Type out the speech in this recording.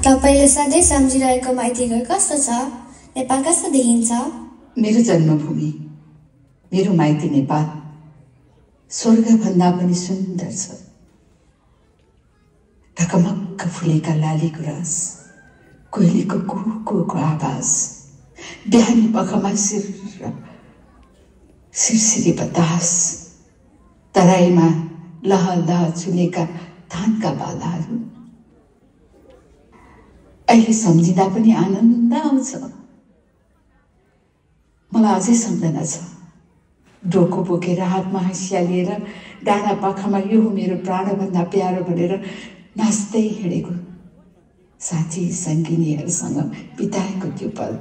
तपाईले सधैँ सम्झिरहेको माइती घर कस्तो छ? नेपाल कस्तो देखिन्छ? मेरो जन्मभूमि, मेरो माइती नेपाल स्वर्गभन्दा पनि सुन्दर छ। ढकमक्क फुलेका लाली गुराँस, कोइलीको कुहुकुहुको आवाज, बिहानी पखमा सिरसिरी बतास, तराईमा लहलह चुलेका धानका बालाहरू। अहिले सम्झिँदा पनि आनन्द आउँछ। मलाई अझै सम्झना छ, डोको बोकेर हातमा हँसिया लिएर डाँडा पाखामा यो हो मेरो प्राणभन्दा प्यारो भनेर नाच्दै हिँडेको साथी सङ्गिनीहरूसँग बिताएको त्यो पल।